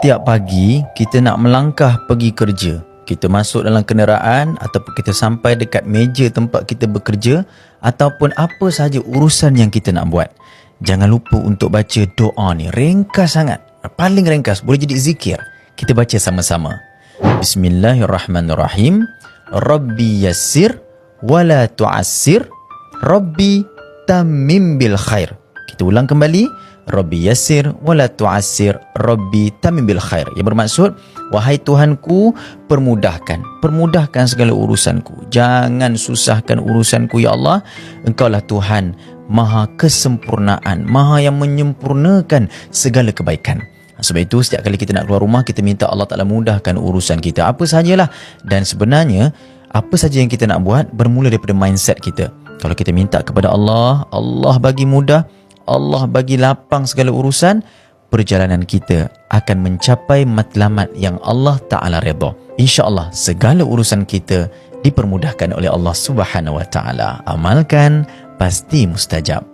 setiap pagi kita nak melangkah pergi kerja, kita masuk dalam kenderaan ataupun kita sampai dekat meja tempat kita bekerja ataupun apa sahaja urusan yang kita nak buat, jangan lupa untuk baca doa ni. Ringkas sangat, paling ringkas, boleh jadi zikir. Kita baca sama-sama. Bismillahirrahmanirrahim. Rabbi yassir wala tu'assir, Rabbi tammim bil khair. Kita ulang kembali. Rabbi yassir wala tu'assir, Rabbi tammim bil khair. Yang bermaksud, wahai Tuhanku, permudahkan segala urusanku. Jangan susahkan urusanku, ya Allah. Engkaulah Tuhan Maha kesempurnaan, Maha yang menyempurnakan segala kebaikan. Sebab itu setiap kali kita nak keluar rumah, kita minta Allah Ta'ala mudahkan urusan kita, apa sahajalah. Dan sebenarnya apa sahaja yang kita nak buat bermula daripada mindset kita. Kalau kita minta kepada Allah, Allah bagi mudah, Allah bagi lapang segala urusan, perjalanan kita akan mencapai matlamat yang Allah Ta'ala redha. InsyaAllah segala urusan kita dipermudahkan oleh Allah Subhanahu Wa Ta'ala. Amalkan, pasti mustajab.